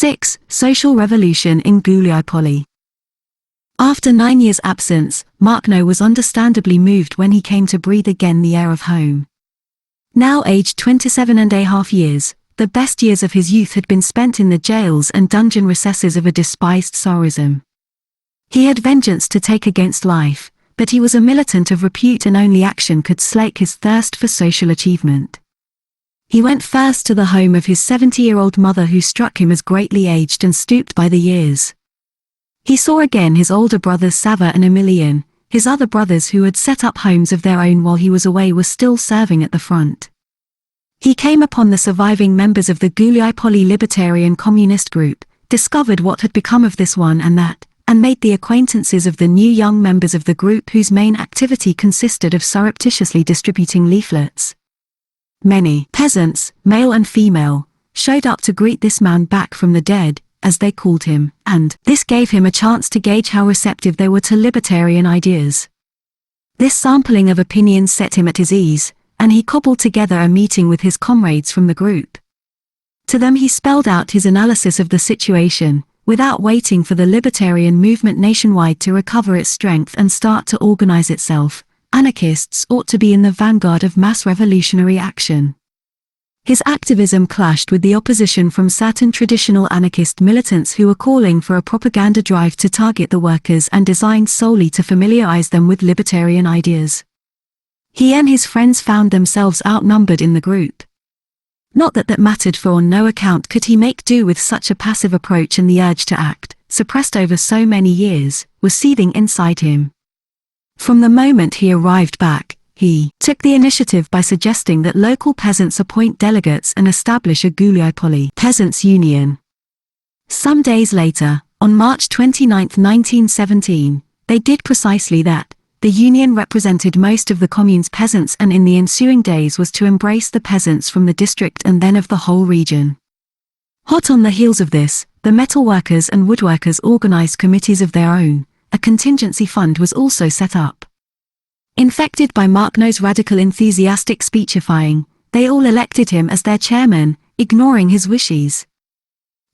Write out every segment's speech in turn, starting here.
6. Social revolution in Gulyaipoli. After 9 years' absence, Makhno was understandably moved when he came to breathe again the air of home. Now aged 27.5 years, the best years of his youth had been spent in the jails and dungeon recesses of a despised tsarism. He had vengeance to take against life, but he was a militant of repute and only action could slake his thirst for social achievement. He went first to the home of his 70-year-old mother who struck him as greatly aged and stooped by the years. He saw again his older brothers Sava and Emilian. His other brothers who had set up homes of their own while he was away were still serving at the front. He came upon the surviving members of the Gulyaipoli Libertarian Communist Group, discovered what had become of this one and that, and made the acquaintances of the new young members of the group whose main activity consisted of surreptitiously distributing leaflets. Many peasants, male and female, showed up to greet this man back from the dead, as they called him, and this gave him a chance to gauge how receptive they were to libertarian ideas. This sampling of opinions set him at his ease, and he cobbled together a meeting with his comrades from the group. To them he spelled out his analysis of the situation, without waiting for the libertarian movement nationwide to recover its strength and start to organize itself. Anarchists ought to be in the vanguard of mass revolutionary action. His activism clashed with the opposition from certain traditional anarchist militants who were calling for a propaganda drive to target the workers and designed solely to familiarize them with libertarian ideas. He and his friends found themselves outnumbered in the group. Not that that mattered, for on no account could he make do with such a passive approach, and the urge to act, suppressed over so many years, was seething inside him. From the moment he arrived back, he took the initiative by suggesting that local peasants appoint delegates and establish a Gulyaipoli Peasants' Union. Some days later, on March 29, 1917, they did precisely that. The union represented most of the commune's peasants and in the ensuing days was to embrace the peasants from the district and then of the whole region. Hot on the heels of this, the metalworkers and woodworkers organized committees of their own. A contingency fund was also set up. Infected by Makhno's radical enthusiastic speechifying, they all elected him as their chairman, ignoring his wishes.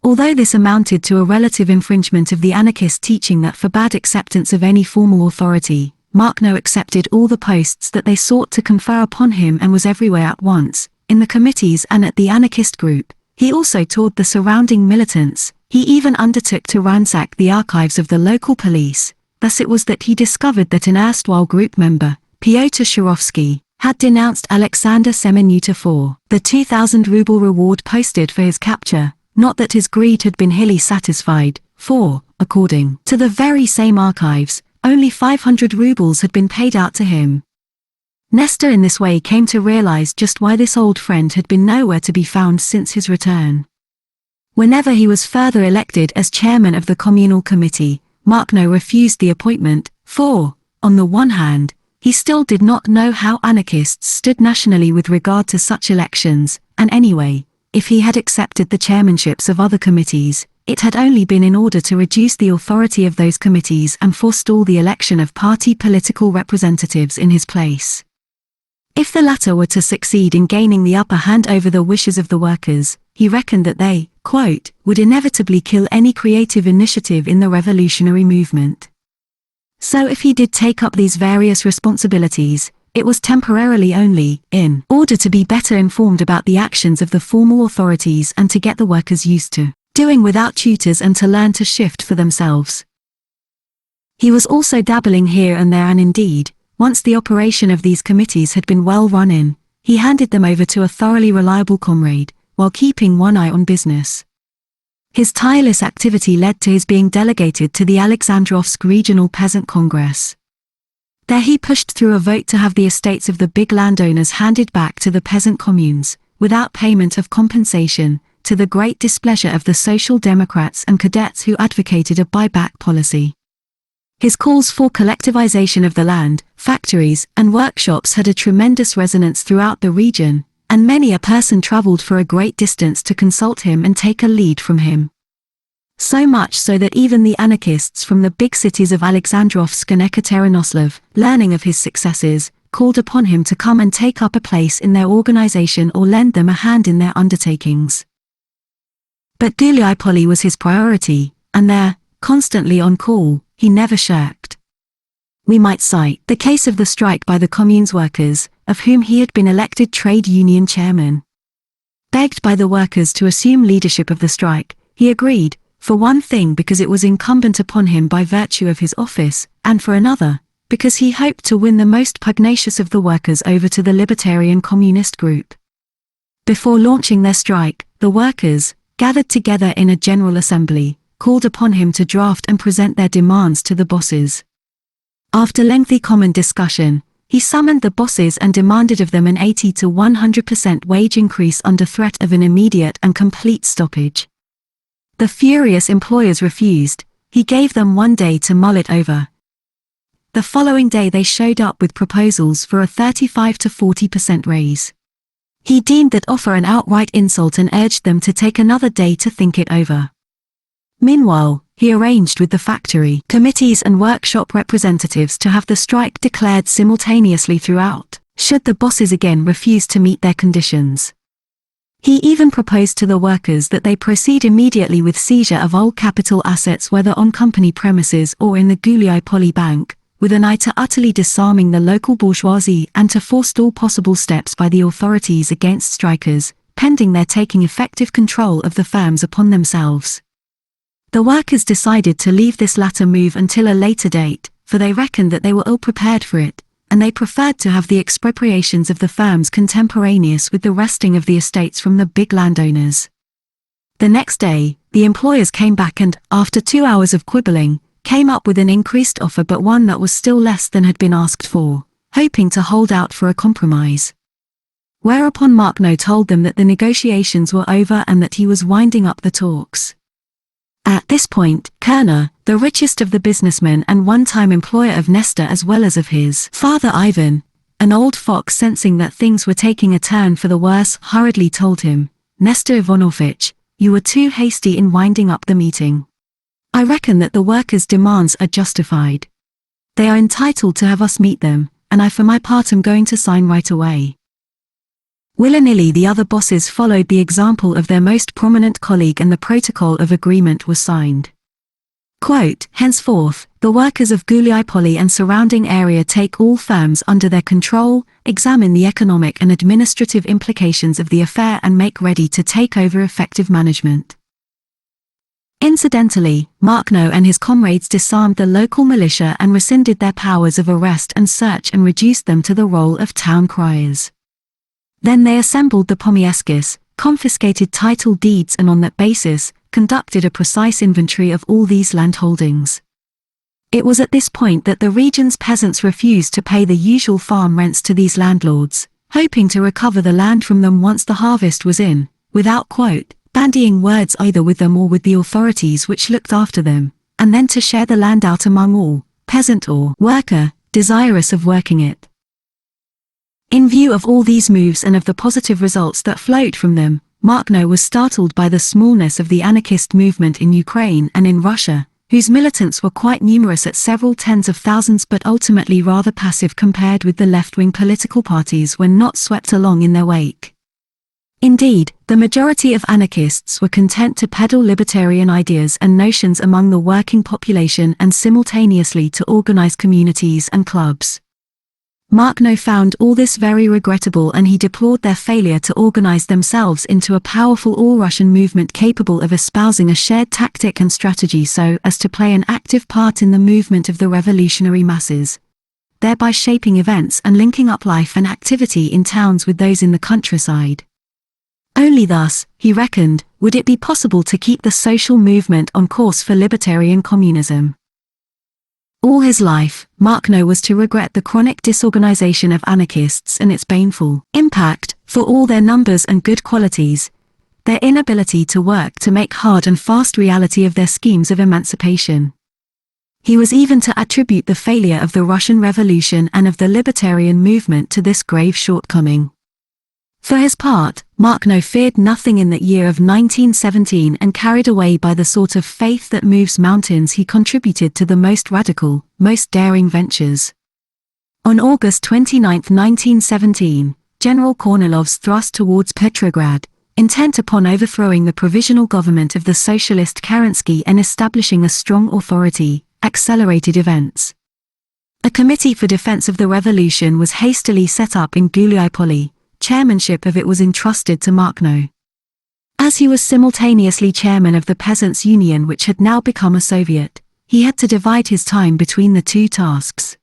Although this amounted to a relative infringement of the anarchist teaching that forbade acceptance of any formal authority, Makhno accepted all the posts that they sought to confer upon him and was everywhere at once, in the committees and at the anarchist group. He also toured the surrounding militants. He even undertook to ransack the archives of the local police. Thus it was that he discovered that an erstwhile group member, Pyotr Shurovsky, had denounced Alexander Semenuta for the 2,000-ruble reward posted for his capture, not that his greed had been hilly satisfied, for, according to the very same archives, only 500 rubles had been paid out to him. Nestor in this way came to realize just why this old friend had been nowhere to be found since his return. Whenever he was further elected as chairman of the communal committee, Makhno refused the appointment, for, on the one hand, he still did not know how anarchists stood nationally with regard to such elections, and anyway, if he had accepted the chairmanships of other committees, it had only been in order to reduce the authority of those committees and forestall the election of party political representatives in his place. If the latter were to succeed in gaining the upper hand over the wishes of the workers, he reckoned that they, quote, would inevitably kill any creative initiative in the revolutionary movement. So if he did take up these various responsibilities, it was temporarily only in order to be better informed about the actions of the formal authorities and to get the workers used to doing without tutors and to learn to shift for themselves. He was also dabbling here and there, and indeed, once the operation of these committees had been well run in, he handed them over to a thoroughly reliable comrade, while keeping one eye on business. His tireless activity led to his being delegated to the Alexandrovsk Regional Peasant Congress. There he pushed through a vote to have the estates of the big landowners handed back to the peasant communes, without payment of compensation, to the great displeasure of the Social Democrats and cadets who advocated a buyback policy. His calls for collectivization of the land, factories, and workshops had a tremendous resonance throughout the region, and many a person traveled for a great distance to consult him and take a lead from him. So much so that even the anarchists from the big cities of Alexandrovsk and Ekaterinoslav, learning of his successes, called upon him to come and take up a place in their organization or lend them a hand in their undertakings. But Gulyaipoli was his priority, and there, constantly on call, he never shirked. We might cite the case of the strike by the Commune's workers, of whom he had been elected trade union chairman. Begged by the workers to assume leadership of the strike, he agreed, for one thing because it was incumbent upon him by virtue of his office, and for another, because he hoped to win the most pugnacious of the workers over to the libertarian communist group. Before launching their strike, the workers, gathered together in a general assembly, called upon him to draft and present their demands to the bosses. After lengthy common discussion, he summoned the bosses and demanded of them an 80 to 100% wage increase under threat of an immediate and complete stoppage. The furious employers refused. He gave them 1 day to mull it over. The following day they showed up with proposals for a 35 to 40% raise. He deemed that offer an outright insult and urged them to take another day to think it over. Meanwhile, he arranged with the factory committees and workshop representatives to have the strike declared simultaneously throughout, should the bosses again refuse to meet their conditions. He even proposed to the workers that they proceed immediately with seizure of all capital assets, whether on company premises or in the Gulyaipoli Bank, with an eye to utterly disarming the local bourgeoisie and to forestall possible steps by the authorities against strikers, pending their taking effective control of the firms upon themselves. The workers decided to leave this latter move until a later date, for they reckoned that they were ill prepared for it, and they preferred to have the expropriations of the firms contemporaneous with the wresting of the estates from the big landowners. The next day, the employers came back and, after 2 hours of quibbling, came up with an increased offer, but one that was still less than had been asked for, hoping to hold out for a compromise. Whereupon Makhno told them that the negotiations were over and that he was winding up the talks. At this point, Kerner, the richest of the businessmen and one-time employer of Nestor as well as of his father Ivan, an old fox, sensing that things were taking a turn for the worse, hurriedly told him, "Nestor Ivanovich, you were too hasty in winding up the meeting. I reckon that the workers' demands are justified. They are entitled to have us meet them, and I for my part am going to sign right away." Willy-nilly the other bosses followed the example of their most prominent colleague and the protocol of agreement was signed. Quote, "Henceforth, the workers of Gulyaipoli and surrounding area take all firms under their control, examine the economic and administrative implications of the affair and make ready to take over effective management." Incidentally, Makhno and his comrades disarmed the local militia and rescinded their powers of arrest and search and reduced them to the role of town criers. Then they assembled the Pomieskis, confiscated title deeds and on that basis, conducted a precise inventory of all these landholdings. It was at this point that the region's peasants refused to pay the usual farm rents to these landlords, hoping to recover the land from them once the harvest was in, without quote, bandying words either with them or with the authorities which looked after them, and then to share the land out among all, peasant or worker, desirous of working it. In view of all these moves and of the positive results that flowed from them, Makhno was startled by the smallness of the anarchist movement in Ukraine and in Russia, whose militants were quite numerous at several tens of thousands but ultimately rather passive compared with the left-wing political parties when not swept along in their wake. Indeed, the majority of anarchists were content to peddle libertarian ideas and notions among the working population and simultaneously to organize communities and clubs. Makhno found all this very regrettable and he deplored their failure to organize themselves into a powerful all-Russian movement capable of espousing a shared tactic and strategy so as to play an active part in the movement of the revolutionary masses, thereby shaping events and linking up life and activity in towns with those in the countryside. Only thus, he reckoned, would it be possible to keep the social movement on course for libertarian communism. All his life, Makhno was to regret the chronic disorganization of anarchists and its baneful impact, for all their numbers and good qualities, their inability to work to make hard and fast reality of their schemes of emancipation. He was even to attribute the failure of the Russian Revolution and of the libertarian movement to this grave shortcoming. For his part, Makhno feared nothing in that year of 1917 and carried away by the sort of faith that moves mountains he contributed to the most radical, most daring ventures. On August 29, 1917, General Kornilov's thrust towards Petrograd, intent upon overthrowing the provisional government of the socialist Kerensky and establishing a strong authority, accelerated events. A committee for defense of the revolution was hastily set up in Guliapoli. Chairmanship of it was entrusted to Makhno. As he was simultaneously chairman of the Peasants' Union, which had now become a Soviet, he had to divide his time between the two tasks.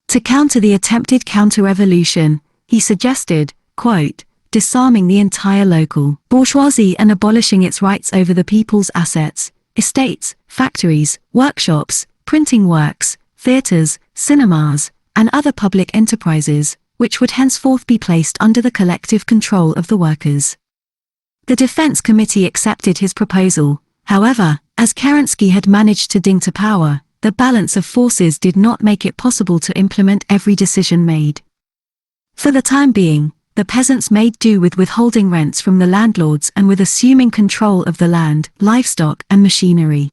To counter the attempted counter-revolution, he suggested, quote, disarming the entire local bourgeoisie and abolishing its rights over the people's assets, estates, factories, workshops, printing works, theatres, cinemas, and other public enterprises, which would henceforth be placed under the collective control of the workers. The Defense Committee accepted his proposal. However, as Kerensky had managed to ding to power, the balance of forces did not make it possible to implement every decision made. For the time being, the peasants made do with withholding rents from the landlords and with assuming control of the land, livestock, and machinery.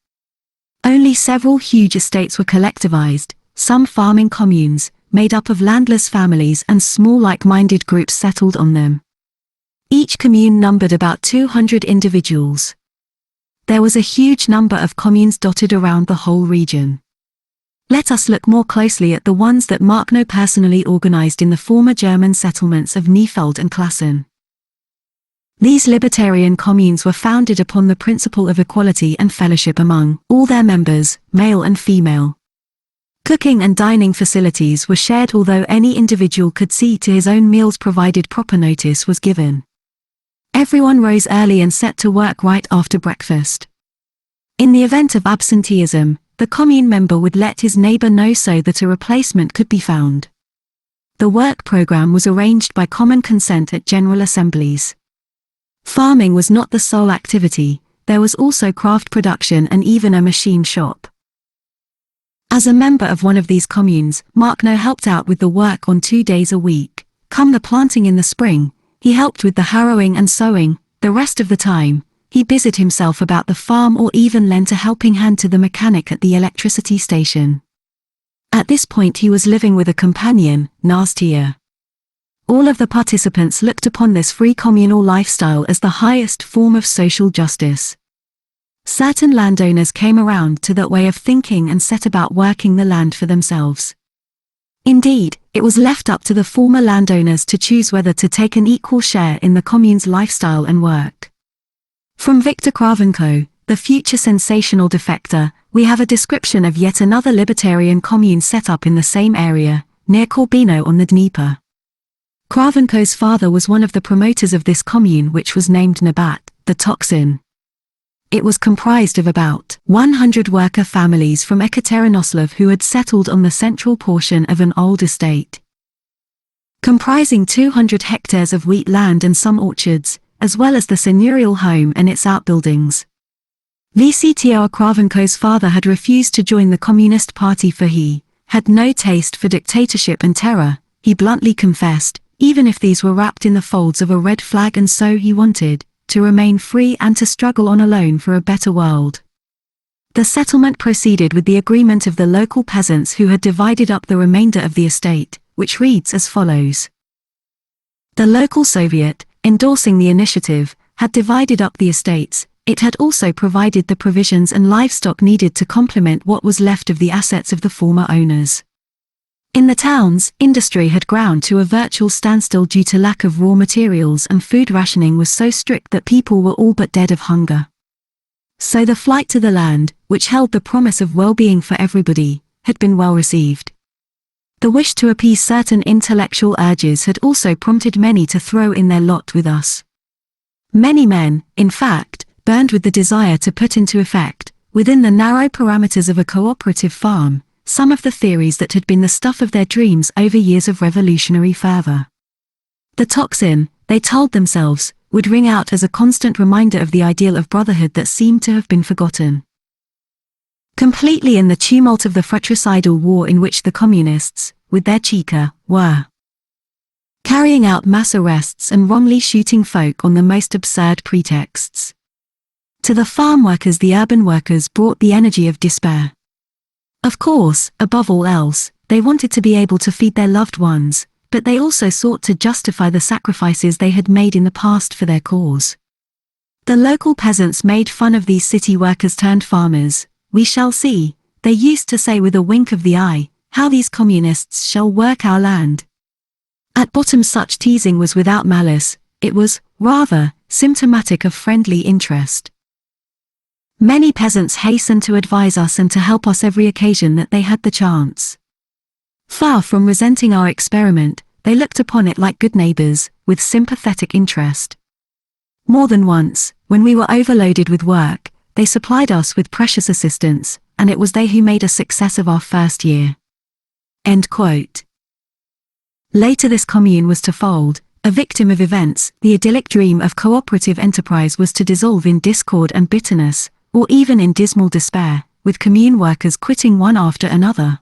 Only several huge estates were collectivized, some farming communes, made up of landless families and small like-minded groups settled on them. Each commune numbered about 200 individuals. There was a huge number of communes dotted around the whole region. Let us look more closely at the ones that Makhno personally organized in the former German settlements of Niefeld and Klassen. These libertarian communes were founded upon the principle of equality and fellowship among all their members, male and female. Cooking and dining facilities were shared, although any individual could see to his own meals provided proper notice was given. Everyone rose early and set to work right after breakfast. In the event of absenteeism, the commune member would let his neighbor know so that a replacement could be found. The work program was arranged by common consent at general assemblies. Farming was not the sole activity, there was also craft production and even a machine shop. As a member of one of these communes, Makhno helped out with the work on 2 days a week. Come the planting in the spring, he helped with the harrowing and sowing. The rest of the time, he busied himself about the farm or even lent a helping hand to the mechanic at the electricity station. At this point he was living with a companion, Nastia. All of the participants looked upon this free communal lifestyle as the highest form of social justice. Certain landowners came around to that way of thinking and set about working the land for themselves. Indeed, it was left up to the former landowners to choose whether to take an equal share in the commune's lifestyle and work. From Viktor Kravchenko, the future sensational defector, we have a description of yet another libertarian commune set up in the same area, near Korbino on the Dnieper. Kravchenko's father was one of the promoters of this commune, which was named Nabat, the Toxin. It was comprised of about 100 worker families from Ekaterinoslav who had settled on the central portion of an old estate. Comprising 200 hectares of wheat land and some orchards, as well as the seigneurial home and its outbuildings. Vctor Kravchenko's father had refused to join the Communist Party for he had no taste for dictatorship and terror, he bluntly confessed, even if these were wrapped in the folds of a red flag, and so he wanted to remain free and to struggle on alone for a better world. The settlement proceeded with the agreement of the local peasants who had divided up the remainder of the estate, which reads as follows. The local Soviet, endorsing the initiative, had divided up the estates. It had also provided the provisions and livestock needed to complement what was left of the assets of the former owners. In the towns, industry had ground to a virtual standstill due to lack of raw materials, and food rationing was so strict that people were all but dead of hunger. So the flight to the land, which held the promise of well-being for everybody, had been well received. The wish to appease certain intellectual urges had also prompted many to throw in their lot with us. Many men, in fact, burned with the desire to put into effect, within the narrow parameters of a cooperative farm, some of the theories that had been the stuff of their dreams over years of revolutionary fervor. The Toxin, they told themselves, would ring out as a constant reminder of the ideal of brotherhood that seemed to have been forgotten. Completely in the tumult of the fratricidal war in which the communists, with their Cheka, were carrying out mass arrests and wrongly shooting folk on the most absurd pretexts. To the farm workers the urban workers brought the energy of despair. Of course, above all else, they wanted to be able to feed their loved ones, but they also sought to justify the sacrifices they had made in the past for their cause. The local peasants made fun of these city workers turned farmers. "We shall see," they used to say with a wink of the eye, "how these communists shall work our land." At bottom such teasing was without malice, it was, rather, symptomatic of friendly interest. Many peasants hastened to advise us and to help us every occasion that they had the chance. Far from resenting our experiment, they looked upon it like good neighbors, with sympathetic interest. More than once, when we were overloaded with work, they supplied us with precious assistance, and it was they who made a success of our first year. End quote. Later this commune was to fold. A victim of events, the idyllic dream of cooperative enterprise was to dissolve in discord and bitterness, or even in dismal despair, with commune workers quitting one after another.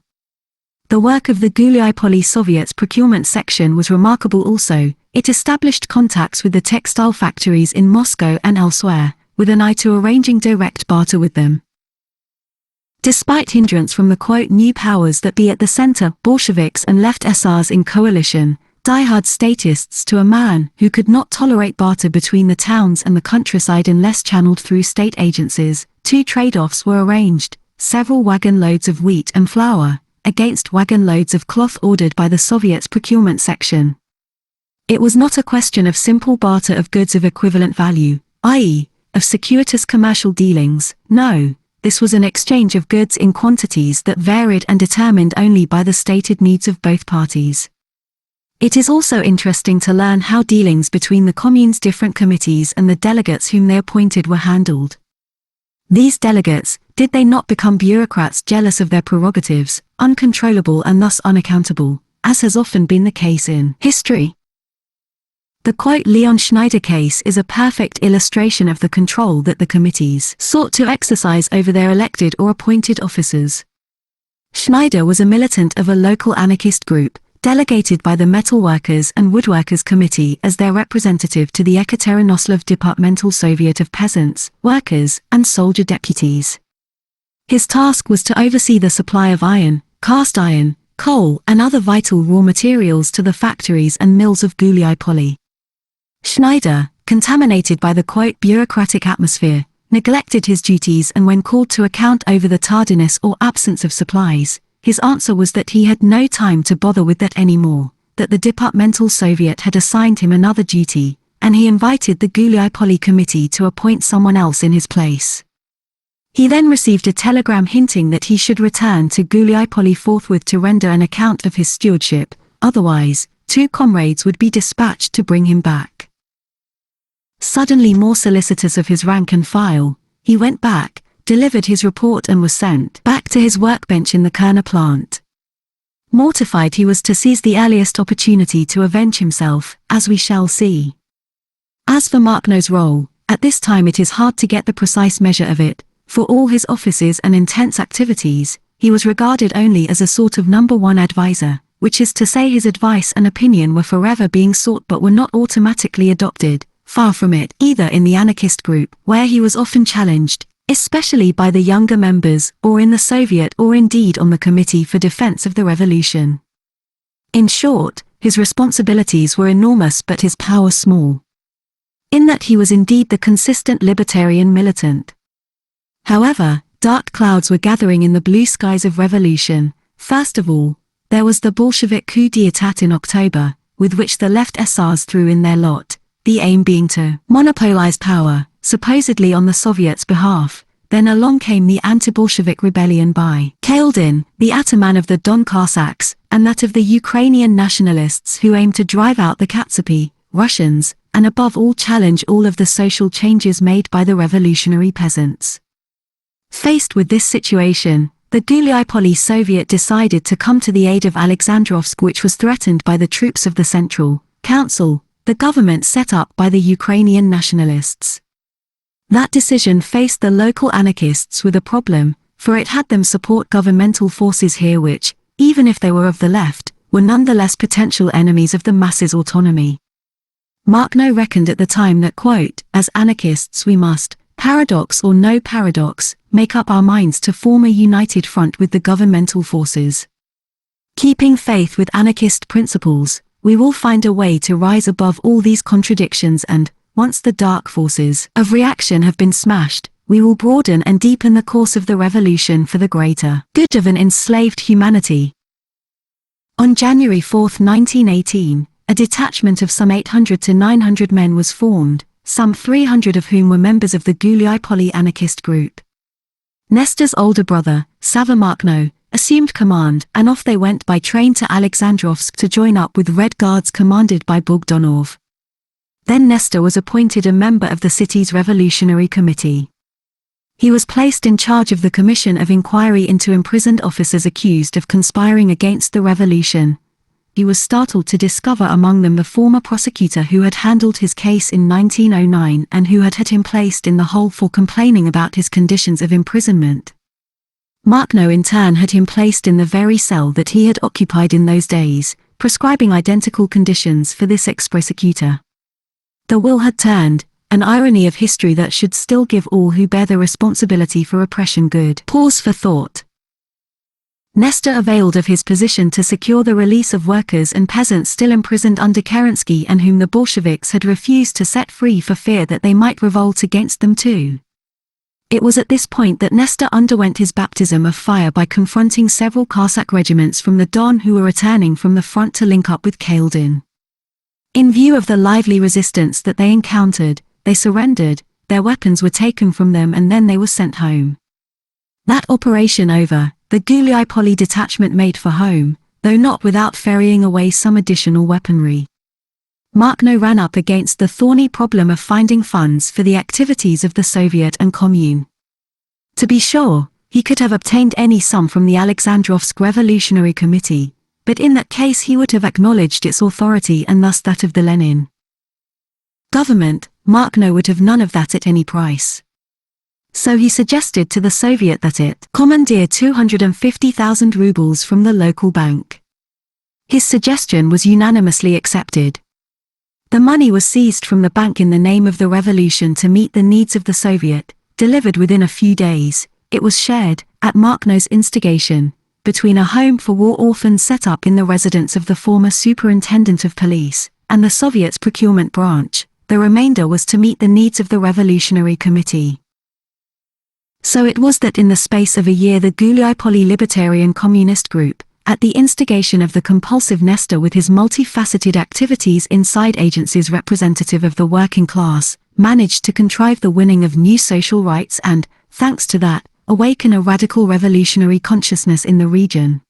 The work of the Gulyai Soviet's procurement section was remarkable also. It established contacts with the textile factories in Moscow and elsewhere, with an eye to arranging direct barter with them. Despite hindrance from the quote new powers that be at the center, Bolsheviks and left SRs in coalition, diehard statists to a man who could not tolerate barter between the towns and the countryside unless channeled through state agencies, two trade-offs were arranged: several wagon loads of wheat and flour, against wagon loads of cloth ordered by the Soviet's procurement section. It was not a question of simple barter of goods of equivalent value, i.e., of circuitous commercial dealings. No, this was an exchange of goods in quantities that varied and determined only by the stated needs of both parties. It is also interesting to learn how dealings between the commune's different committees and the delegates whom they appointed were handled. These delegates, did they not become bureaucrats jealous of their prerogatives, uncontrollable and thus unaccountable, as has often been the case in history? The quote Leon Schneider case is a perfect illustration of the control that the committees sought to exercise over their elected or appointed officers. Schneider was a militant of a local anarchist group, delegated by the Metalworkers and Woodworkers Committee as their representative to the Ekaterinouslov Departmental Soviet of Peasants, Workers, and Soldier Deputies. His task was to oversee the supply of iron, cast iron, coal and other vital raw materials to the factories and mills of Gulyai. Schneider, contaminated by the quote bureaucratic atmosphere, neglected his duties, and when called to account over the tardiness or absence of supplies, his answer was that he had no time to bother with that anymore, that the Departmental Soviet had assigned him another duty, and he invited the Gulyai Committee to appoint someone else in his place. He then received a telegram hinting that he should return to Gulyai forthwith to render an account of his stewardship, otherwise, two comrades would be dispatched to bring him back. Suddenly more solicitous of his rank and file, he went back, delivered his report and was sent back to his workbench in the Kerner plant. Mortified he was to seize the earliest opportunity to avenge himself, as we shall see. As for Makhno's role, at this time it is hard to get the precise measure of it. For all his offices and intense activities, he was regarded only as a sort of number one advisor, which is to say his advice and opinion were forever being sought but were not automatically adopted, far from it, either in the anarchist group, where he was often challenged, especially by the younger members, or in the Soviet, or indeed on the Committee for Defense of the Revolution. In short, his responsibilities were enormous but his power small. In that he was indeed the consistent libertarian militant. However, dark clouds were gathering in the blue skies of revolution. First of all, there was the Bolshevik coup d'état in October, with which the left SRs threw in their lot, the aim being to monopolize power, supposedly on the Soviets' behalf. Then along came the anti-Bolshevik rebellion by Kaledin, the ataman of the Don Cossacks, and that of the Ukrainian nationalists who aimed to drive out the Katsapy, Russians, and above all challenge all of the social changes made by the revolutionary peasants. Faced with this situation, the Gulyai Soviet decided to come to the aid of Alexandrovsk, which was threatened by the troops of the Central Council, the government set up by the Ukrainian nationalists. That decision faced the local anarchists with a problem, for it had them support governmental forces here which, even if they were of the left, were nonetheless potential enemies of the masses' autonomy. Makhno reckoned at the time that, quote, as anarchists we must, paradox or no paradox, make up our minds to form a united front with the governmental forces. Keeping faith with anarchist principles, we will find a way to rise above all these contradictions and, once the dark forces of reaction have been smashed, we will broaden and deepen the course of the revolution for the greater good of an enslaved humanity. On January 4, 1918, a detachment of some 800 to 900 men was formed, some 300 of whom were members of the Gulyai anarchist group. Nestor's older brother, Makhno, assumed command, and off they went by train to Alexandrovsk to join up with Red Guards commanded by Budyenny. Then Nestor was appointed a member of the city's revolutionary committee. He was placed in charge of the commission of inquiry into imprisoned officers accused of conspiring against the revolution. He was startled to discover among them the former prosecutor who had handled his case in 1909 and who had him placed in the hole for complaining about his conditions of imprisonment. Makhno in turn had him placed in the very cell that he had occupied in those days, prescribing identical conditions for this ex-prosecutor. The wheel had turned, an irony of history that should still give all who bear the responsibility for oppression good pause for thought. Nestor availed of his position to secure the release of workers and peasants still imprisoned under Kerensky and whom the Bolsheviks had refused to set free for fear that they might revolt against them too. It was at this point that Nestor underwent his baptism of fire by confronting several Cossack regiments from the Don who were returning from the front to link up with Kaldin. In view of the lively resistance that they encountered, they surrendered, their weapons were taken from them and then they were sent home. That operation over, the Gulyai detachment made for home, though not without ferrying away some additional weaponry. Makhno ran up against the thorny problem of finding funds for the activities of the Soviet and Commune. To be sure, he could have obtained any sum from the Alexandrovsk Revolutionary Committee, but in that case he would have acknowledged its authority and thus that of the Lenin government. Makhno would have none of that at any price. So he suggested to the Soviet that it commandeer 250,000 rubles from the local bank. His suggestion was unanimously accepted. The money was seized from the bank in the name of the revolution to meet the needs of the Soviet, delivered within a few days. It was shared, at Makhno's instigation, between a home for war orphans set up in the residence of the former superintendent of police, and the Soviet's procurement branch. The remainder was to meet the needs of the Revolutionary Committee. So it was that in the space of a year the Gulyai Libertarian Communist Group, at the instigation of the compulsive Nestor with his multifaceted activities inside agencies representative of the working class, managed to contrive the winning of new social rights and, thanks to that, awaken a radical revolutionary consciousness in the region.